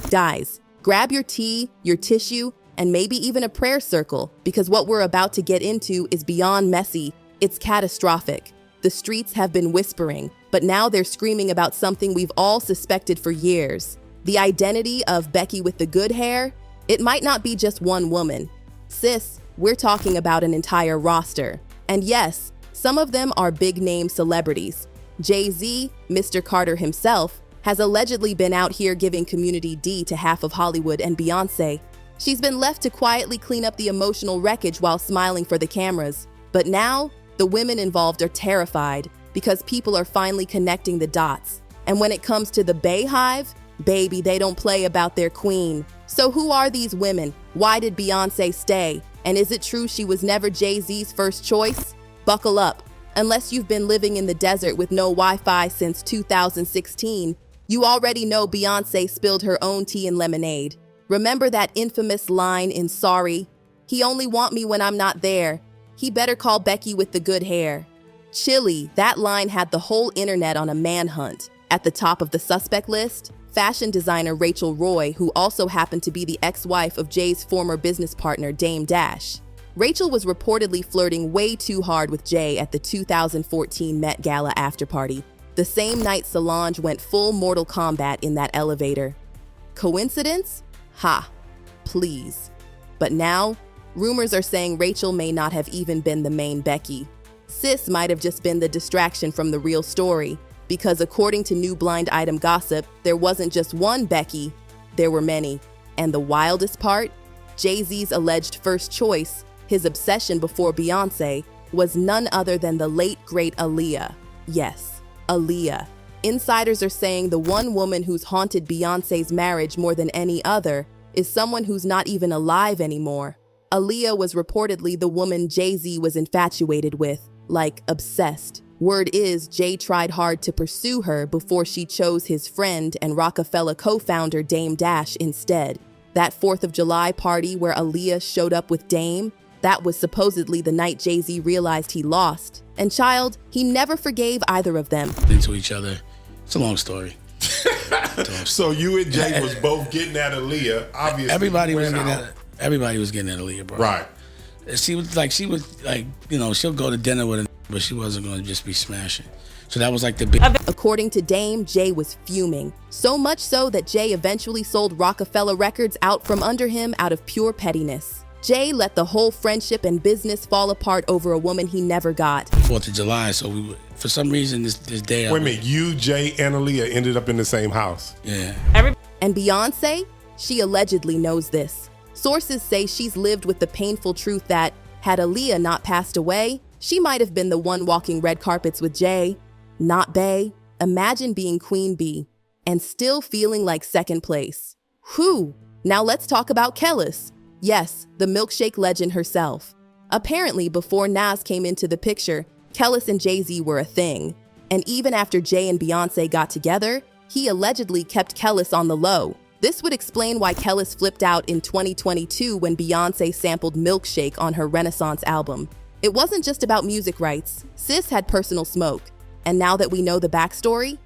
Guys, grab your tea, your tissue, and maybe even a prayer circle, because what we're about to get into is beyond messy. It's catastrophic. The streets have been whispering, but now they're screaming about something we've all suspected for years. The identity of Becky with the good hair? It might not be just one woman. Sis, we're talking about an entire roster. And yes, some of them are big-name celebrities. Jay-Z, Mr. Carter himself, has allegedly been out here giving community D to half of Hollywood, and Beyonce. She's been left to quietly clean up the emotional wreckage while smiling for the cameras. But now, the women involved are terrified because people are finally connecting the dots. And when it comes to the Bayhive, baby, they don't play about their queen. So who are these women? Why did Beyonce stay? And is it true she was never Jay-Z's first choice? Buckle up. Unless you've been living in the desert with no Wi-Fi since 2016, you already know Beyonce spilled her own tea and lemonade. Remember that infamous line in Sorry? He only want me when I'm not there. He better call Becky with the good hair. Chilly, that line had the whole internet on a manhunt. At the top of the suspect list, fashion designer Rachel Roy, who also happened to be the ex-wife of Jay's former business partner Dame Dash. Rachel was reportedly flirting way too hard with Jay at the 2014 Met Gala afterparty, the same night Solange went full Mortal Kombat in that elevator. Coincidence? Ha, please. But now, rumors are saying Rachel may not have even been the main Becky. Sis might have just been the distraction from the real story, because according to new blind item gossip, there wasn't just one Becky, there were many. And the wildest part? Jay-Z's alleged first choice, his obsession before Beyonce, was none other than the late great Aaliyah. Yes, Aaliyah. Insiders are saying the one woman who's haunted Beyonce's marriage more than any other is someone who's not even alive anymore. Aaliyah was reportedly the woman Jay-Z was infatuated with, like obsessed. Word is Jay tried hard to pursue her before she chose his friend and Rockefeller co-founder Dame Dash instead. That 4th of July party where Aaliyah showed up with Dame, that was supposedly the night Jay-Z realized he lost. And child, he never forgave either of them. Into each other. It's a long story. So you and Jay was both getting at Aaliyah, obviously. Everybody was getting at Aaliyah, bro. Right. She was like, she'll go to dinner with her, but she wasn't going to just be smashing. So that was like the big... According to Dame, Jay was fuming. So much so that Jay eventually sold Rockefeller Records out from under him out of pure pettiness. Jay let the whole friendship and business fall apart over a woman he never got. 4th of July, so for some reason this day... Wait a minute, you, Jay, and Aaliyah ended up in the same house? Yeah. And Beyonce? She allegedly knows this. Sources say she's lived with the painful truth that, had Aaliyah not passed away, she might have been the one walking red carpets with Jay. Not Bey. Imagine being Queen Bee and still feeling like second place. Whew. Now let's talk about Kellis. Yes, the milkshake legend herself. Apparently, before Nas came into the picture, Kellis and Jay-Z were a thing. And even after Jay and Beyonce got together, he allegedly kept Kellis on the low. This would explain why Kellis flipped out in 2022 when Beyonce sampled Milkshake on her Renaissance album. It wasn't just about music rights. Sis had personal smoke. And now that we know the backstory,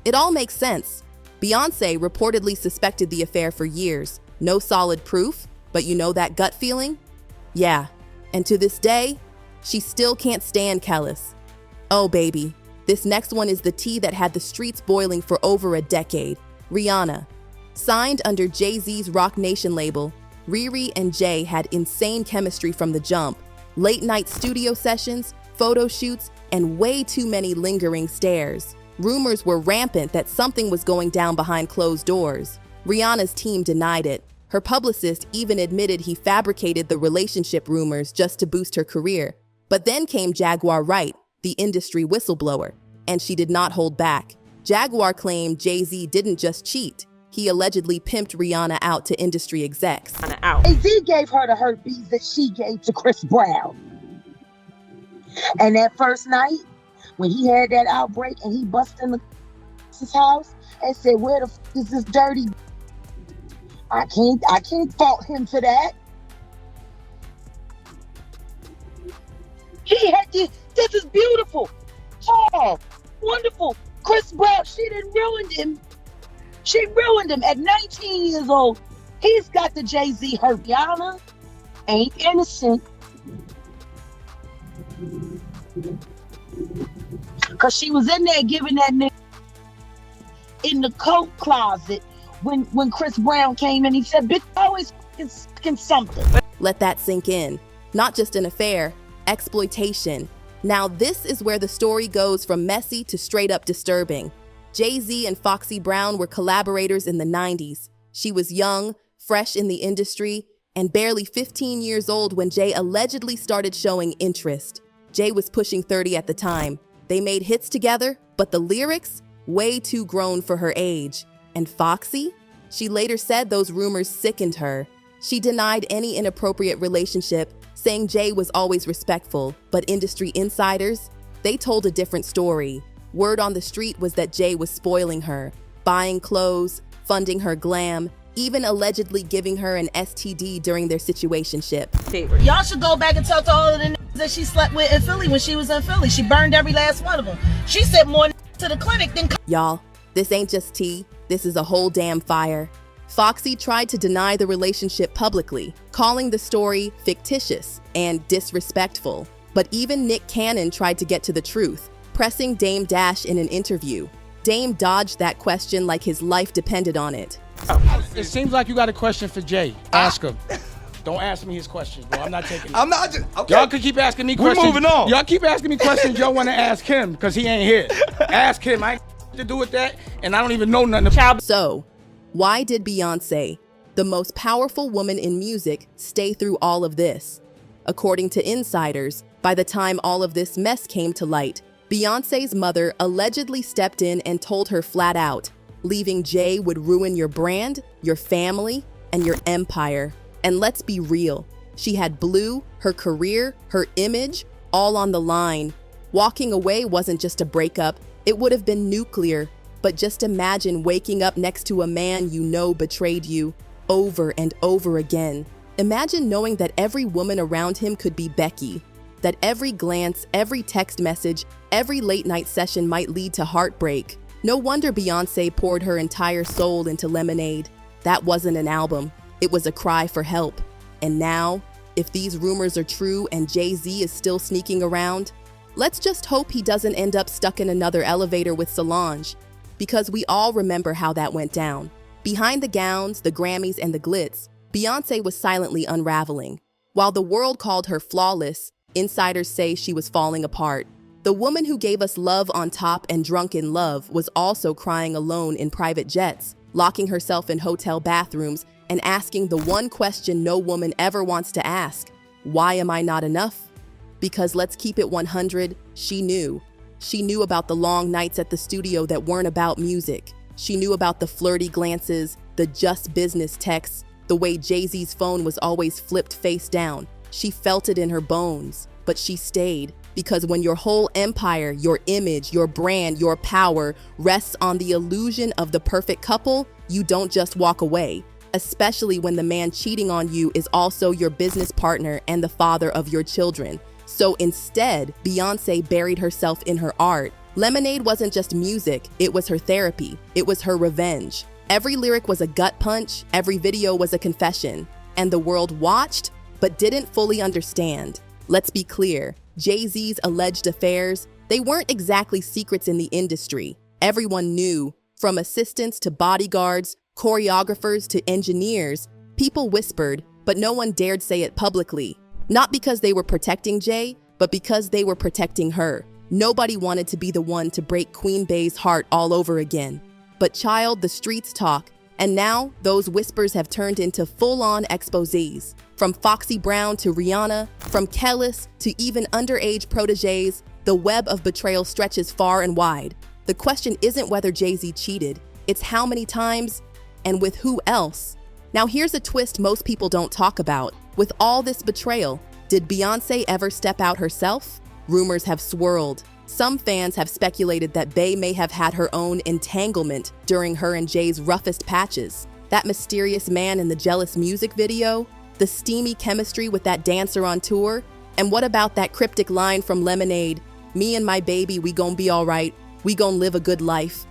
it all makes sense. Beyonce reportedly suspected the affair for years. No solid proof, but you know that gut feeling? Yeah. And to this day, she still can't stand Kellis. Oh baby, this next one is the tea that had the streets boiling for over a decade. Rihanna. Signed under Jay-Z's Roc Nation label, Riri and Jay had insane chemistry from the jump. Late night studio sessions, photo shoots, and way too many lingering stares. Rumors were rampant that something was going down behind closed doors. Rihanna's team denied it. Her publicist even admitted he fabricated the relationship rumors just to boost her career. But then came Jaguar Wright, the industry whistleblower, and she did not hold back. Jaguar claimed Jay-Z didn't just cheat. He allegedly pimped Rihanna out to industry execs. Jay-Z gave her the herpes that she gave to Chris Brown. And that first night, when he had that outbreak and he busted in his house and said, "Where the f is this dirty?" I can't fault him for that. He had this is beautiful, tall, wonderful. Chris Brown, she didn't ruin him. She ruined him at 19 years old. He's got the Jay-Z hurt. Rihanna ain't innocent. Because she was in there giving that nigga in the coat closet when Chris Brown came in. He said, bitch, always fucking something. Let that sink in. Not just an affair, exploitation. Now this is where the story goes from messy to straight up disturbing. Jay-Z and Foxy Brown were collaborators in the 90s. She was young, fresh in the industry, and barely 15 years old when Jay allegedly started showing interest. Jay was pushing 30 at the time. They made hits together, but the lyrics, way too grown for her age. And Foxy? She later said those rumors sickened her. She denied any inappropriate relationship, saying Jay was always respectful, but industry insiders, they told a different story. Word on the street was that Jay was spoiling her, buying clothes, funding her glam, even allegedly giving her an STD during their situationship. Y'all should go back and talk to all of the niggas that she slept with in Philly when she was in Philly. She burned every last one of them. She sent more to the clinic than... Y'all, this ain't just tea, this is a whole damn fire. Foxy tried to deny the relationship publicly, calling the story fictitious and disrespectful. But even Nick Cannon tried to get to the truth, pressing Dame Dash in an interview. Dame dodged that question like his life depended on it. It seems like you got a question for Jay. Ask him. Don't ask me his questions, bro. I'm not taking it. I'm not just, okay. Y'all could keep asking me questions. We're moving on. Y'all keep asking me questions y'all want to ask him, because he ain't here. Ask him. I ain't to do with that, and I don't even know nothing about. So, why did Beyonce, the most powerful woman in music, stay through all of this? According to insiders, by the time all of this mess came to light, Beyonce's mother allegedly stepped in and told her flat out, leaving Jay would ruin your brand, your family, and your empire. And let's be real, she had Blue, her career, her image, all on the line. Walking away wasn't just a breakup, it would have been nuclear. But just imagine waking up next to a man you know betrayed you over and over again. Imagine knowing that every woman around him could be Becky, that every glance, every text message, every late night session might lead to heartbreak. No wonder Beyonce poured her entire soul into Lemonade. That wasn't an album, it was a cry for help. And now, if these rumors are true and Jay-Z is still sneaking around, let's just hope he doesn't end up stuck in another elevator with Solange, because we all remember how that went down. Behind the gowns, the Grammys, and the glitz, Beyonce was silently unraveling. While the world called her flawless, insiders say she was falling apart. The woman who gave us Love on Top and Drunk in Love was also crying alone in private jets, locking herself in hotel bathrooms and asking the one question no woman ever wants to ask: why am I not enough? Because let's keep it 100, she knew. She knew about the long nights at the studio that weren't about music. She knew about the flirty glances, the just business texts, the way Jay-Z's phone was always flipped face down. She felt it in her bones, but she stayed. Because when your whole empire, your image, your brand, your power rests on the illusion of the perfect couple, you don't just walk away. Especially when the man cheating on you is also your business partner and the father of your children. So instead, Beyonce buried herself in her art. Lemonade wasn't just music, it was her therapy. It was her revenge. Every lyric was a gut punch, every video was a confession. And the world watched, but didn't fully understand. Let's be clear, Jay-Z's alleged affairs, they weren't exactly secrets in the industry. Everyone knew, from assistants to bodyguards, choreographers to engineers. People whispered, but no one dared say it publicly. Not because they were protecting Jay, but because they were protecting her. Nobody wanted to be the one to break Queen Bey's heart all over again. But child, the streets talk, and now those whispers have turned into full-on exposés. From Foxy Brown to Rihanna, from Kellis to even underage proteges, the web of betrayal stretches far and wide. The question isn't whether Jay-Z cheated, it's how many times and with who else. Now here's a twist most people don't talk about. With all this betrayal, did Beyonce ever step out herself? Rumors have swirled. Some fans have speculated that Bey may have had her own entanglement during her and Jay's roughest patches. That mysterious man in the Jealous music video, the steamy chemistry with that dancer on tour, and what about that cryptic line from Lemonade, "Me and my baby, we gon' be alright, we gon' live a good life"?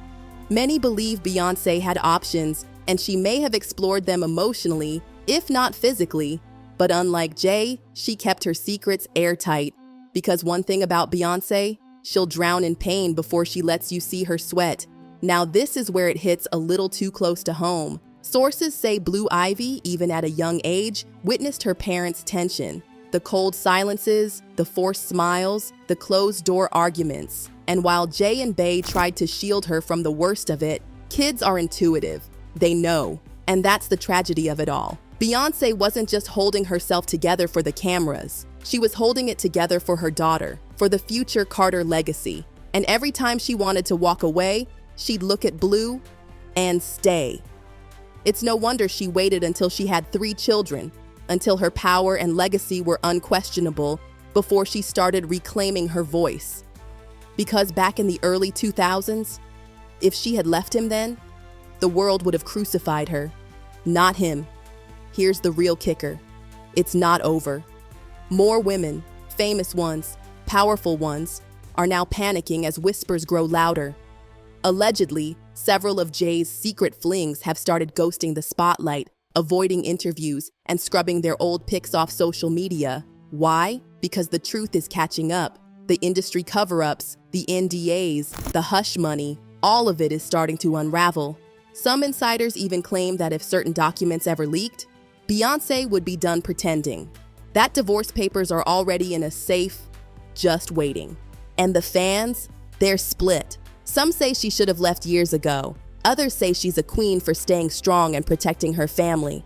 Many believe Beyonce had options, and she may have explored them emotionally, if not physically. But unlike Jay, she kept her secrets airtight. Because one thing about Beyonce, she'll drown in pain before she lets you see her sweat. Now this is where it hits a little too close to home. Sources say Blue Ivy, even at a young age, witnessed her parents' tension. The cold silences, the forced smiles, the closed-door arguments. And while Jay and Bey tried to shield her from the worst of it, kids are intuitive. They know. And that's the tragedy of it all. Beyonce wasn't just holding herself together for the cameras. She was holding it together for her daughter, for the future Carter legacy. And every time she wanted to walk away, she'd look at Blue and stay. It's no wonder she waited until she had 3 children, until her power and legacy were unquestionable, before she started reclaiming her voice. Because back in the early 2000s, if she had left him then, the world would have crucified her, not him. Here's the real kicker. It's not over. More women, famous ones, powerful ones, are now panicking as whispers grow louder. Allegedly, several of Jay's secret flings have started ghosting the spotlight, avoiding interviews, and scrubbing their old pics off social media. Why? Because the truth is catching up. The industry cover-ups, the NDAs, the hush money, all of it is starting to unravel. Some insiders even claim that if certain documents ever leaked, Beyonce would be done pretending. That divorce papers are already in a safe, just waiting. And the fans, they're split. Some say she should have left years ago. Others say she's a queen for staying strong and protecting her family.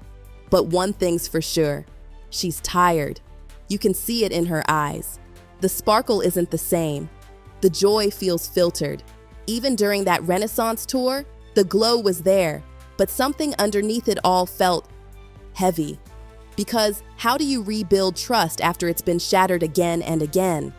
But one thing's for sure, she's tired. You can see it in her eyes. The sparkle isn't the same. The joy feels filtered. Even during that Renaissance tour, the glow was there, but something underneath it all felt heavy. Because how do you rebuild trust after it's been shattered again and again?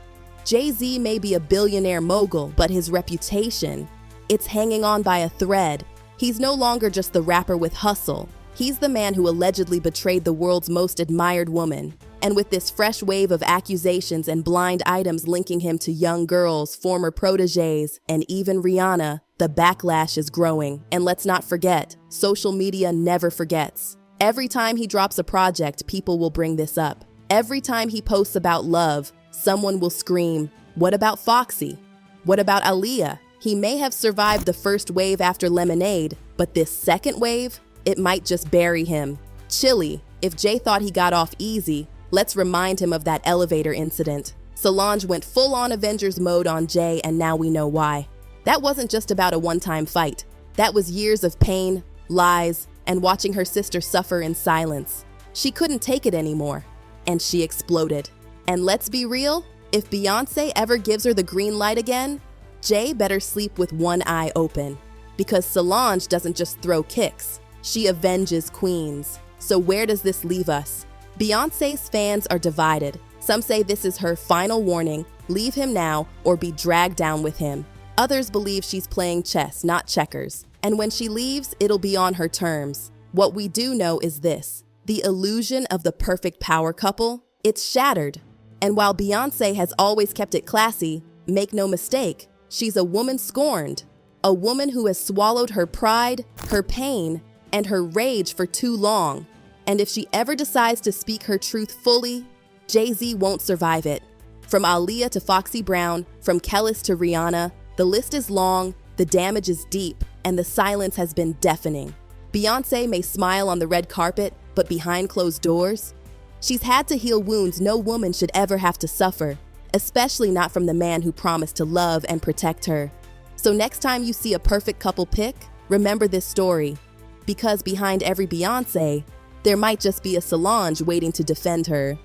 Jay-Z may be a billionaire mogul, but his reputation, it's hanging on by a thread. He's no longer just the rapper with hustle. He's the man who allegedly betrayed the world's most admired woman. And with this fresh wave of accusations and blind items linking him to young girls, former proteges, and even Rihanna, the backlash is growing. And let's not forget, social media never forgets. Every time he drops a project, people will bring this up. Every time he posts about love, someone will scream, "What about Foxy? What about Aaliyah?" He may have survived the first wave after Lemonade, but this second wave, it might just bury him. Chilly, if Jay thought he got off easy, let's remind him of that elevator incident. Solange went full-on Avengers mode on Jay, and now we know why. That wasn't just about a one-time fight. That was years of pain, lies, and watching her sister suffer in silence. She couldn't take it anymore, and she exploded. And let's be real, if Beyonce ever gives her the green light again, Jay better sleep with one eye open. Because Solange doesn't just throw kicks, she avenges queens. So where does this leave us? Beyonce's fans are divided. Some say this is her final warning, leave him now or be dragged down with him. Others believe she's playing chess, not checkers. And when she leaves, it'll be on her terms. What we do know is this: the illusion of the perfect power couple, it's shattered. And while Beyonce has always kept it classy, make no mistake, she's a woman scorned. A woman who has swallowed her pride, her pain, and her rage for too long. And if she ever decides to speak her truth fully, Jay-Z won't survive it. From Aaliyah to Foxy Brown, from Kellis to Rihanna, the list is long, the damage is deep, and the silence has been deafening. Beyonce may smile on the red carpet, but behind closed doors, she's had to heal wounds no woman should ever have to suffer, especially not from the man who promised to love and protect her. So next time you see a perfect couple pic, remember this story. Because behind every Beyonce, there might just be a Solange waiting to defend her.